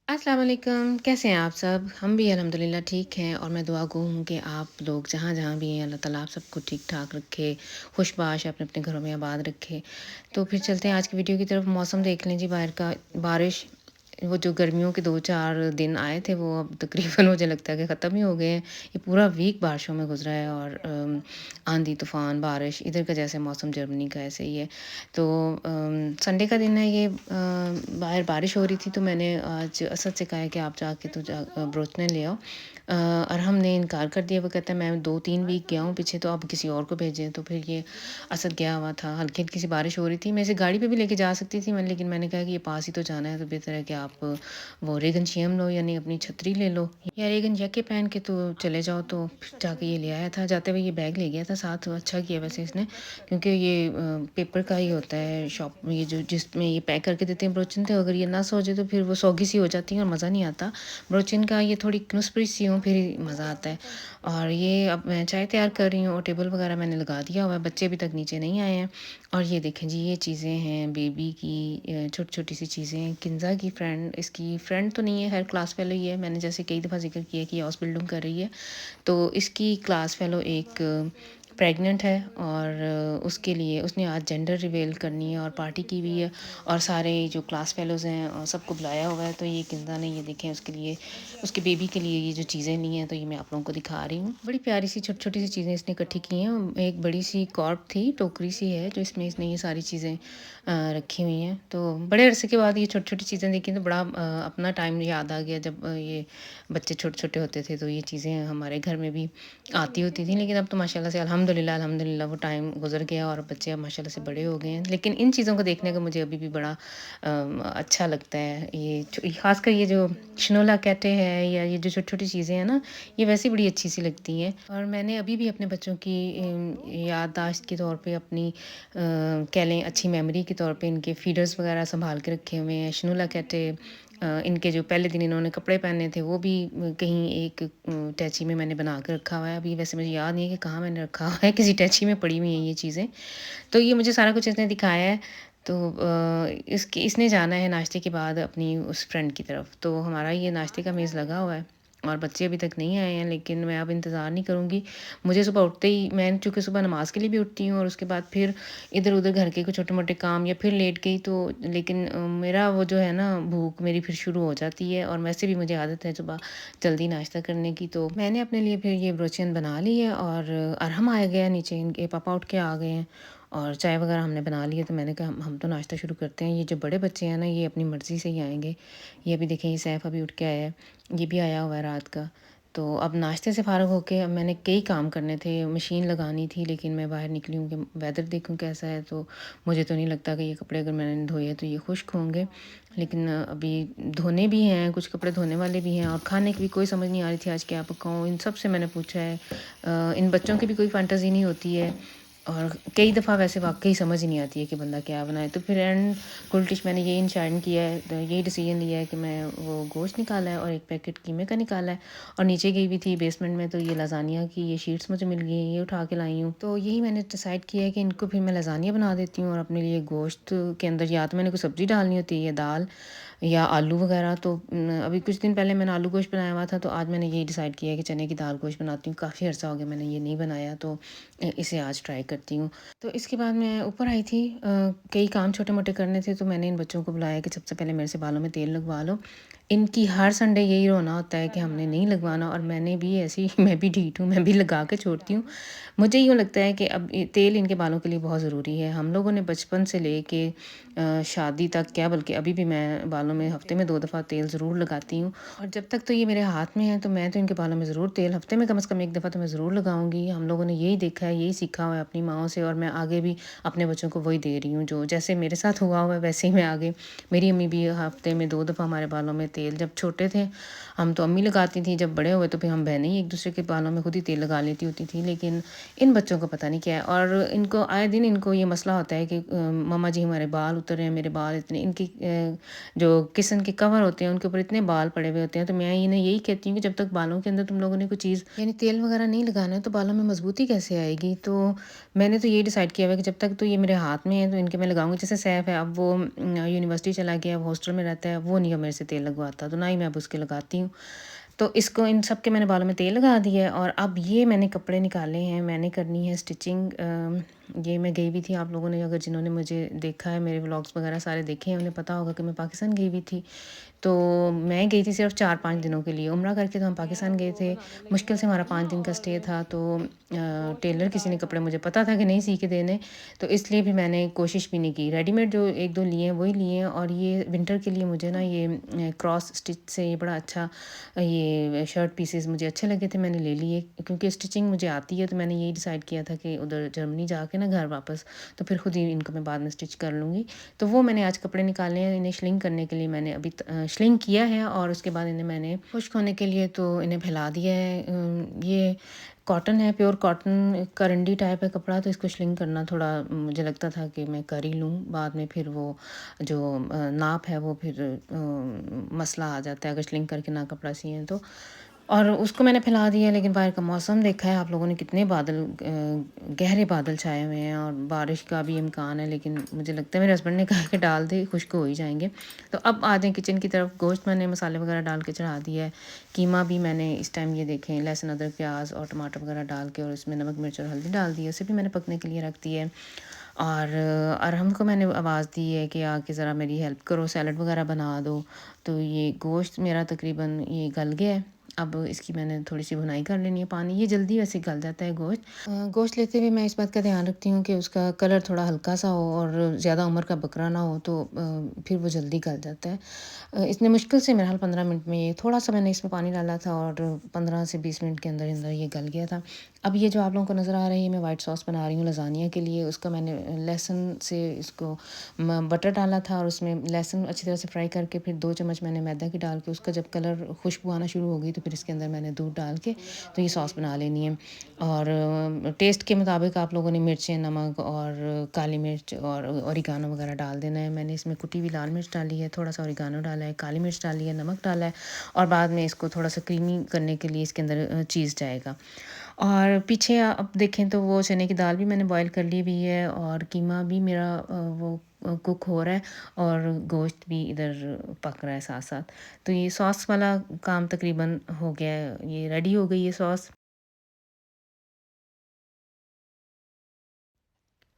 अस्सलाम वालेकुम, कैसे हैं आप सब? हम भी अल्हम्दुलिल्लाह ठीक हैं और मैं दुआ गो हूँ कि आप लोग जहाँ-जहाँ भी हैं अल्लाह ताला आप सबको ठीक-ठाक रखे, खुशबाश अपने-अपने घरों में आबाद रखे। तो फिर चलते हैं आज की वीडियो की तरफ। मौसम देख लें जी बाहर का, बारिश वो जो गर्मियों के 2-4 दिन आए थे वो अब तकरीबन मुझे लगता है कि ख़त्म ही हो गए हैं। ये पूरा वीक बारिशों में गुज़रा है और आंधी, तूफ़ान, बारिश इधर का जैसे मौसम जर्मनी का ऐसे ही है। तो संडे का दिन है ये बाहर बारिश हो रही थी तो मैंने आज असद से कहा है कि आप जाके तो ब्रोचने ले आओ। और हमने इनकार कर दिया। वो कहता है मैं 2-3 वीक गया हूँ पीछे तो अब किसी और को भेजें। तो फिर ये असद गया हुआ था, हल्की-हल्की सी बारिश हो रही थी। मैं इसे गाड़ी पे भी लेके जा सकती थी लेकिन मैंने कहा कि ये पास ही तो जाना है तो बेहतर है कि आप वो रेगन शियम लो यानी अपनी छतरी ले लो या रेगन जैकेट पहन के तो चले जाओ। तो फिर जाके ये ले आया था। जाते हुए ये बैग ले गया था साथ। अच्छा किया वैसे इसने, क्योंकि ये पेपर का ही होता है शॉप में, ये जो जिसमें ये पैक करके देते हैं ब्रोचिन। तो अगर ये ना सोचे तो फिर वो सौगी सी हो जाती है और मज़ा नहीं आता। ब्रोचिन का ये थोड़ी क्रिस्पी सी हो फिर मज़ा आता है। और ये अब मैं चाय तैयार कर रही हूँ और टेबल वगैरह मैंने लगा दिया हुआ है। बच्चे अभी तक नीचे नहीं आए हैं। और ये देखें जी, ये चीज़ें हैं बेबी की, छोटी-छोटी सी चीज़ें। किंज़ा की फ्रेंड, इसकी फ्रेंड तो नहीं है, खैर क्लास फेलो ही है। मैंने जैसे कई दफ़ा ज़िक्र किया कि ये हाउस बिल्डिंग कर रही है। तो इसकी क्लास फेलो एक प्रेग्नेंट है और उसके लिए उसने आज जेंडर रिवील करनी है और पार्टी की हुई है और सारे जो क्लास फेलोज़ हैं और सबको बुलाया हुआ है। तो ये किंज़ा ने ये देखें उसके लिए, उसके बेबी के लिए ये जो चीज़ें ली हैं तो ये मैं आप लोगों को दिखा रही हूँ। बड़ी प्यारी सी छोटी-छोटी सी चीज़ें इसने इकट्ठी की हैं। एक बड़ी सी कॉर्ब थी, टोकरी सी है जो इसमें इसने ये सारी चीज़ें रखी हुई हैं। तो बड़े अरसे के बाद ये छोटी-छोटी चीज़ें देखी तो बड़ा अपना टाइम याद आ गया जब ये बच्चे छोटे-छोटे होते थे तो ये चीज़ें हमारे घर में भी आती होती थी। लेकिन अब तो माशाल्लाह से अल्हम्दुलिल्लाह अल्हम्दुलिल्लाह वो टाइम गुज़र गया और बच्चे अब माशाल्लाह से बड़े हो गए हैं। लेकिन इन चीज़ों को देखने का मुझे अभी भी बड़ा अच्छा लगता है। ये ख़ासकर ये जो शनोला कैटे है या ये जो छोटी-छोटी चीज़ें हैं ना, ये वैसे बड़ी अच्छी सी लगती हैं। और मैंने अभी भी अपने बच्चों की याददाश्त के तौर पे अपनी कह लें अच्छी मेमोरी के तौर पे इनके फीडर्स वग़ैरह सँभाल के रखे हुए हैं। शनोला कैटे, इनके जो पहले दिन इन्होंने कपड़े पहने थे वो भी कहीं एक टैची में मैंने बना के रखा हुआ है। अभी वैसे मुझे याद नहीं है कि कहाँ मैंने रखा हुआ है, किसी टैची में पड़ी हुई हैं ये चीज़ें। तो ये मुझे सारा कुछ इसने दिखाया है। तो इसने जाना है नाश्ते के बाद अपनी उस फ्रेंड की तरफ। तो हमारा ये नाश्ते का मेज़ लगा हुआ है और बच्चे अभी तक नहीं आए हैं लेकिन मैं अब इंतज़ार नहीं करूँगी। मुझे सुबह उठते ही, मैं चूँकि सुबह नमाज़ के लिए भी उठती हूँ और उसके बाद फिर इधर-उधर घर के कुछ छोटे-मोटे काम या फिर लेट गई तो लेकिन मेरा वो जो है ना भूख मेरी फिर शुरू हो जाती है और वैसे भी मुझे आदत है सुबह जल्दी नाश्ता करने की। तो मैंने अपने लिए फिर ये ब्रोचियन बना ली है और अरहम आ गया नीचे, इनके पापा उठ के आ गए हैं और चाय वगैरह हमने बना ली है। तो मैंने कहा हम तो नाश्ता शुरू करते हैं। ये जो बड़े बच्चे हैं ना ये अपनी मर्ज़ी से ही आएँगे। ये अभी देखें, ये सैफ अभी उठ के आया है, ये भी आया हुआ है रात का। तो अब नाश्ते से फ़ारिग होके अब मैंने कई काम करने थे, मशीन लगानी थी लेकिन मैं बाहर निकली हूँ कि वेदर देखूँ कैसा है। तो मुझे तो नहीं लगता कि ये कपड़े अगर मैंने धोए तो ये खुश्क होंगे। लेकिन अभी धोने भी हैं, कुछ कपड़े धोने वाले भी हैं और खाने की भी कोई समझ नहीं आ रही थी आज क्या पकाऊँ। इन सब से मैंने पूछा है। इन बच्चों की भी कोई फैंटेसी नहीं होती है और कई दफ़ा वैसे वाक़ई समझ ही नहीं आती है कि बंदा क्या बनाए। तो फिर एंड कुल्टिश मैंने यही इंशाइन किया है, तो यही डिसीजन लिया है कि मैं वो गोश्त निकाला है और एक पैकेट कीमे का निकाला है और नीचे गई भी थी बेसमेंट में तो ये लज़ानिया की ये शीट्स मुझे मिल गई हैं, ये उठा के लाई हूँ। तो यही मैंने डिसाइड किया है कि इनको फिर मैं लज़ानिया बना देती हूँ और अपने लिए गोश्त के अंदर या तो मैंने कोई सब्ज़ी डालनी होती है या दाल या आलू वगैरह। तो अभी कुछ दिन पहले मैंने आलू गोश्त बनाया हुआ था तो आज मैंने यही डिसाइड किया है कि चने की दाल गोश्त बनाती हूँ। काफ़ी अर्सा हो गया मैंने ये नहीं बनाया तो इसे आज ट्राई करती हूँ। तो इसके बाद मैं ऊपर आई थी, कई काम छोटे-मोटे करने थे तो मैंने इन बच्चों को बुलाया कि सबसे पहले मेरे से बालों में तेल लगवा लो। इनकी हर संडे यही रोना होता है कि हमने नहीं लगवाना और मैंने भी ऐसे ही मैं भी ढीठ हूँ, मैं भी लगा के छोड़ती हूँ। मुझे यूँ लगता है कि अब ये तेल इनके बालों के लिए बहुत ज़रूरी है। हम लोगों ने बचपन से लेके शादी तक क्या बल्कि अभी भी मैं बालों में हफ़्ते में 2 दफ़ा तेल ज़रूर लगाती हूँ और जब तक तो ये मेरे हाथ में है तो मैं तो इनके बालों में ज़रूर तेल हफ़्ते में कम से कम 1 दफ़ा तो मैं ज़रूर लगाऊँगी। हम लोगों ने यही देखा है, यही सीखा हुआ है अपनी माँओं से और मैं आगे भी अपने बच्चों को वही दे रही हूँ। जो जैसे मेरे साथ हुआ हुआ है वैसे ही मैं आगे, मेरी अम्मी भी हफ़्ते में 2 दफ़ा हमारे बालों में तेल, जब छोटे थे हम तो अम्मी लगाती थी, जब बड़े हुए तो फिर हम बहनें ही एक-दूसरे के बालों में खुद ही तेल लगा लेती होती थी। लेकिन इन बच्चों को पता नहीं क्या है और इनको आए दिन इनको ये मसला होता है कि मम्मा जी हमारे बाल उतर रहे हैं, मेरे बाल इतने, इनकी जो किसन के कवर होते हैं उनके ऊपर इतने बाल पड़े हुए होते हैं। तो मैं इन्हें यही कहती हूँ कि जब तक बालों के अंदर तुम लोगों ने कोई चीज़ यानी तेल वगैरह नहीं लगाना है तो बालों में मजबूती कैसे आएगी। तो मैंने तो यही डिसाइड किया हुआ है कि जब तक तो ये मेरे हाथ में है तो इनके मैं लगाऊंगी। जैसे सैफ है, अब वो यूनिवर्सिटी चला गया, अब हॉस्टल में रहता है, वो नहीं अब मेरे से तेल लगवा आता, तो ना ही मैं अब उसके लगाती हूँ। तो इसको इन सब के मैंने बालों में तेल लगा दिया है और अब ये मैंने कपड़े निकाले हैं, मैंने करनी है स्टिचिंग। ये मैं गई हुई थी, आप लोगों ने अगर जिन्होंने मुझे देखा है, मेरे व्लॉग्स वगैरह सारे देखे हैं, उन्हें पता होगा कि मैं पाकिस्तान गई हुई थी। तो मैं गई थी सिर्फ 4-5 दिनों के लिए, उम्रा करके तो हम पाकिस्तान गए थे। मुश्किल से हमारा 5 दिन का स्टे था, तो टेलर किसी ने कपड़े मुझे पता था कि नहीं सी के देने, तो इसलिए भी मैंने कोशिश भी नहीं की। रेडीमेड जो 1-2 लिए हैं वही लिए हैं, और ये विंटर के लिए मुझे ना ये क्रॉस स्टिच से ये बड़ा अच्छा ये शर्ट पीसेस मुझे अच्छे लगे थे, मैंने ले लिए। क्योंकि स्टिचिंग मुझे आती है, तो मैंने यही डिसाइड किया था कि उधर जर्मनी जाके ना घर वापस, तो फिर खुद ही इनको मैं बाद में स्टिच कर लूँगी। तो वो मैंने आज कपड़े निकाले हैं, इन्हें श्लिंग करने के लिए मैंने अभी श्लिंग किया है, और उसके बाद इन्हें मैंने खुश्क होने के लिए तो इन्हें फैला दिया है। ये कॉटन है, प्योर कॉटन, करंडी टाइप है कपड़ा, तो इसको श्लिंग करना थोड़ा मुझे लगता था कि मैं कर ही लूँ, बाद में फिर वो जो नाप है वो फिर मसला आ जाता है अगर श्लिंग करके ना कपड़ा सिएं तो। और उसको मैंने फैला दिया, लेकिन बाहर का मौसम देखा है आप लोगों ने, कितने बादल गहरे बादल छाए हुए हैं और बारिश का भी इम्कान है, लेकिन मुझे लगता है मेरे हस्बैंड ने कहा कि डाल दे, खुश्क हो ही जाएंगे। तो अब आ जाएँ किचन की तरफ। गोश्त मैंने मसाले वगैरह डाल के चढ़ा दिया है। कीमा भी मैंने इस टाइम ये देखें लहसुन अदरक प्याज और टमाटर वगैरह डाल के, और इसमें नमक मिर्च और हल्दी डाल दी है, उसे भी मैंने पकने के लिए रख दी है। और अरहम को मैंने आवाज़ दी है कि आके ज़रा मेरी हेल्प करो, सैलड वगैरह बना दो। तो ये गोश्त मेरा तकरीबन ये गल गया है। अब इसकी मैंने थोड़ी सी भुनाई कर लेनी है, पानी ये जल्दी वैसे गल जाता है गोश्त। गोश्त लेते हुए मैं इस बात का ध्यान रखती हूँ कि उसका कलर थोड़ा हल्का सा हो और ज़्यादा उम्र का बकरा ना हो, तो फिर वो जल्दी गल जाता है। इसने मुश्किल से मेरे ख्याल 15 मिनट में, ये थोड़ा सा मैंने इसमें पानी डाला था और 15 से 20 मिनट के अंदर अंदर ये गल गया था। अब ये जो आप लोगों को नज़र आ रही है, मैं वाइट सॉस बना रही हूँ लज़ानिया के लिए। उसका मैंने लहसुन से इसको बटर डाला था और उसमें लहसुन अच्छी तरह से फ्राई करके, फिर 2 चम्मच मैंने मैदा की डाल के, उसका जब कलर खुशबू आना शुरू हो गई तो फिर इसके अंदर मैंने दूध डाल के तो ये सॉस बना लेनी है। और टेस्ट के मुताबिक आप लोगों ने मिर्चें, नमक और काली मिर्च और ओरिगानो वगैरह डाल देना है। मैंने इसमें कुटी हुई लाल मिर्च डाली है, थोड़ा सा ओरिगानो डाला है, काली मिर्च डाली है, नमक डाला है, और बाद में इसको थोड़ा सा क्रीमी करने के लिए इसके अंदर चीज़ जाएगा। और पीछे आप देखें तो वो चने की दाल भी मैंने बॉईल कर ली हुई है, और कीमा भी मेरा वो कुक हो रहा है, और गोश्त भी इधर पक रहा है साथ साथ। तो ये सॉस वाला काम तकरीबन हो गया है, ये रेडी हो गई है सॉस।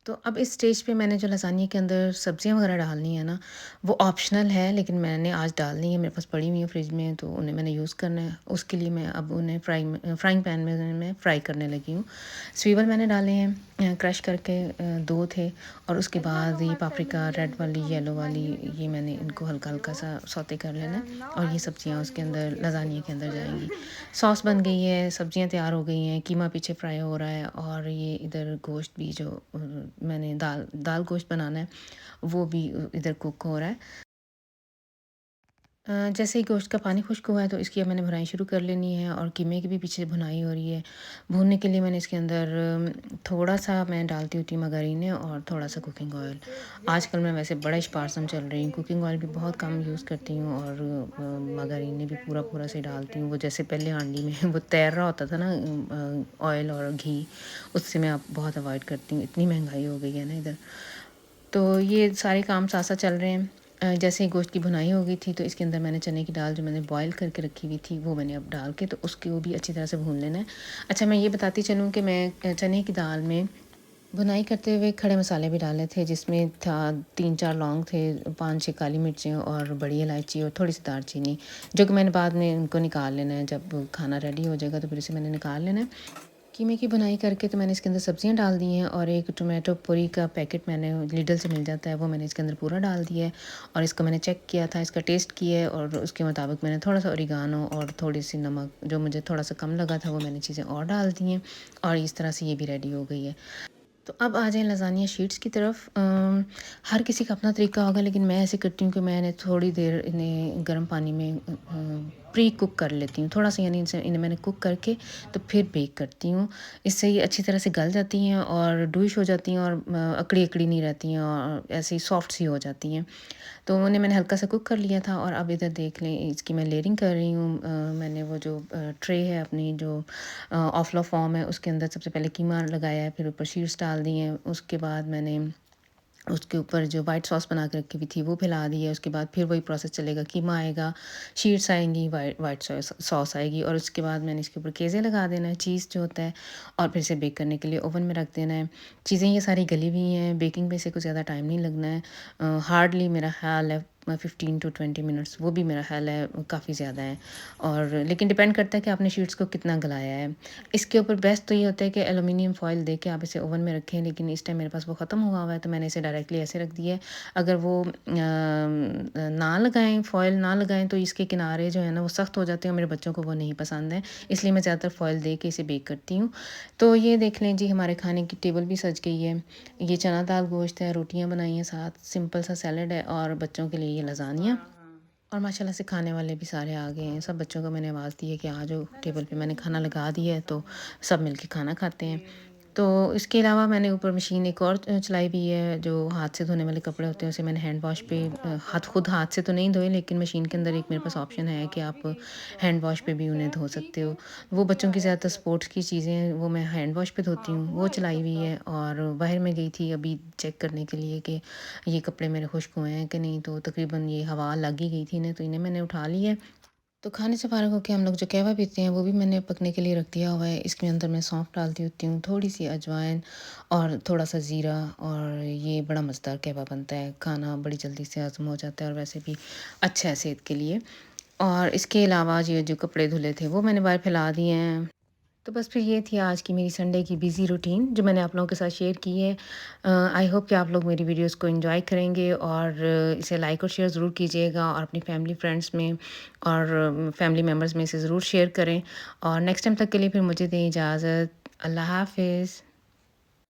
तो अब इस स्टेज पे मैंने जो लसान्ये के अंदर सब्जियां वगैरह डालनी है ना, वो ऑप्शनल है, लेकिन मैंने आज डालनी है, मेरे पास पड़ी हुई है फ्रिज में, तो उन्हें मैंने यूज़ करना है। उसके लिए मैं अब उन्हें फ्राइंग पैन में मैं फ्राई करने लगी हूँ। स्वीवर मैंने डाले हैं क्रश करके, 2 थे, और उसके बाद ये पापरिका रेड वाली, येलो वाली, ये मैंने इनको हल्का हल्का सा सौते कर लेना है, और ये सब्जियाँ उसके अंदर लसान्ये के अंदर जाएंगी। सॉस बन गई है, सब्जियां तैयार हो गई हैं, कीमा पीछे फ्राई हो रहा है, और ये इधर गोश्त भी जो मैंने दाल दाल गोश्त बनाना है वो भी इधर कुक हो रहा है। जैसे ही गोश्त का पानी खुश्क हुआ है तो इसकी अब मैंने भुनाई शुरू कर लेनी है, और कीमे की भी पीछे भुनाई हो रही है। भूनने के लिए मैंने इसके अंदर थोड़ा सा मैं डालती होती हूँ मगारीन, और थोड़ा सा कुकिंग ऑयल। आजकल मैं वैसे बड़ा स्पार्सम चल रही हूँ, कुकिंग ऑयल भी बहुत कम यूज़ करती हूँ, और मगारीन भी पूरा पूरा से डालती हूँ। वो जैसे पहले हांडी में वो तैर रहा होता था ना ऑयल और घी, उससे मैं अब बहुत अवॉइड करती हूँ, इतनी महंगाई हो गई है ना इधर। तो ये सारे काम साथ-साथ चल रहे हैं। जैसे ही गोश्त की भुनाई हो गई थी, तो इसके अंदर मैंने चने की दाल जो मैंने बॉयल करके रखी हुई थी, वो मैंने अब डाल के, तो उसको भी अच्छी तरह से भून लेना है। अच्छा, मैं ये बताती चलूँ कि मैं चने की दाल में भुनाई करते हुए खड़े मसाले भी डाले थे, जिसमें था 3-4 लौंग थे, 5-6 काली मिर्चें और बड़ी इलायची और थोड़ी सी दालचीनी, जो कि मैंने बाद में उनको निकाल लेना है। जब खाना रेडी हो जाएगा तो फिर इसे मैंने निकाल लेना है। कीमे की बुनाई करके तो मैंने इसके अंदर सब्जियां डाल दी हैं, और एक टोमेटो पूरी का पैकेट मैंने लिडल से मिल जाता है, वो मैंने इसके अंदर पूरा डाल दिया है, और इसको मैंने चेक किया था, इसका टेस्ट किया है, और उसके मुताबिक मैंने थोड़ा सा ओरिगानो और थोड़ी सी नमक जो मुझे थोड़ा सा कम लगा था वो मैंने चीज़ें और डाल दी हैं, और इस तरह से ये भी रेडी हो गई है। तो अब आ जाएँ लज़ानिया शीट्स की तरफ। हर किसी का अपना तरीका होगा, लेकिन मैं ऐसे करती हूँ कि मैंने थोड़ी देर इन्हें गर्म पानी में प्री कुक कर लेती हूँ, थोड़ा-सा, यानी इनसे इन्हें मैंने कुक करके तो फिर बेक करती हूँ। इससे ये अच्छी तरह से गल जाती हैं और डूइश हो जाती हैं, और अकड़ी-अकड़ी नहीं रहती हैं, और ऐसे ही सॉफ्ट सी हो जाती हैं। तो उन्हें मैंने हल्का सा कुक कर लिया था, और अब इधर देख लें इसकी मैं लेयरिंग कर रही हूँ। मैंने वो जो ट्रे है अपनी जो ऑफ़्लो फ़ॉर्म है, उसके अंदर सबसे पहले कीमा लगाया है, फिर ऊपर शीट्स डाल दी हैं। उसके बाद मैंने उसके ऊपर जो वाइट सॉस बना के रखी हुई थी वो फैला दी है। उसके बाद फिर वही प्रोसेस चलेगा, कीमा आएगा, शीट्स आएँगी, वाइट सॉस आएगी और उसके बाद मैंने इसके ऊपर केज़े लगा देना है, चीज़ जो होता है, और फिर इसे बेक करने के लिए ओवन में रख देना है। चीज़ें ये सारी गली हुई हैं, बेकिंग में इसे कुछ ज़्यादा टाइम नहीं लगना है। हार्डली मेरा ख़्याल है 15 टू 20 मिनट्स, वो भी मेरा ख़्याल है काफ़ी ज़्यादा है। और लेकिन डिपेंड करता है कि आपने शीट्स को कितना गलाया है। इसके ऊपर बेस्ट तो ये होता है कि एल्युमिनियम फ़ॉइल दे के आप इसे ओवन में रखें, लेकिन इस टाइम मेरे पास वो ख़त्म हुआ है तो मैंने इसे डायरेक्टली ऐसे रख दिया है। अगर वो ना लगाएँ, फ़ॉइल ना लगाएँ तो इसके किनारे जो है ना वो सख्त हो जाते हैं और मेरे बच्चों को वो नहीं पसंद है। इसलिए मैं ज़्यादातर फ़ॉइल दे के इसे बेक करती हूँ। तो ये देख लें जी, हमारे खाने की टेबल भी सज गई है। ये चना दाल गोश्त है, रोटियाँ बनाई हैं, साथ सिंपल सा सैलेड है और बच्चों के लिए ये लज़ानिया। और माशाल्लाह से खाने वाले भी सारे आ गए हैं। सब बच्चों को मैंने आवाज़ दी है कि आ जाओ, टेबल पे मैंने खाना लगा दिया है तो सब मिलके खाना खाते हैं। तो इसके अलावा मैंने ऊपर मशीन एक और चलाई हुई है, जो हाथ से धोने वाले कपड़े होते हैं उसे मैंने हैंड वॉश पे हाथ से तो नहीं धोए, लेकिन मशीन के अंदर एक मेरे पास ऑप्शन है कि आप हैंड वॉश पे भी उन्हें धो सकते हो। वो बच्चों की ज़्यादातर स्पोर्ट्स की चीज़ें हैं, वो मैं हैंड वॉश पे धोती हूँ, वो चलाई हुई है। और बाहर मैं गई थी अभी चेक करने के लिए कि ये कपड़े मेरे खुश्क हुए हैं कि नहीं, तो तकरीबन ये हवा लग ही गई थी ना, तो इन्हें मैंने उठा लिया है। तो खाने से फ़ारिग होके हम लोग जो कहवा पीते हैं वो भी मैंने पकने के लिए रख दिया हुआ है। इसके अंदर मैं सौंफ डालती होती हूँ, थोड़ी-सी अजवाइन और थोड़ा-सा ज़ीरा, और ये बड़ा मज़ेदार कहवा बनता है। खाना बड़ी जल्दी से हज़म हो जाता है और वैसे भी अच्छा है सेहत के लिए। और इसके अलावा ये जो कपड़े धुले थे वो मैंने बाहर फैला दिए हैं। तो बस फिर ये थी आज की मेरी संडे की बिज़ी रूटीन जो मैंने आप लोगों के साथ शेयर की है। आई होप कि आप लोग मेरी वीडियोस को एंजॉय करेंगे और इसे लाइक और शेयर ज़रूर कीजिएगा और अपनी फैमिली फ्रेंड्स में और फैमिली मेम्बर्स में इसे ज़रूर शेयर करें। और नेक्स्ट टाइम तक के लिए फिर मुझे दें इजाज़त। अल्लाह हाफ़िज़।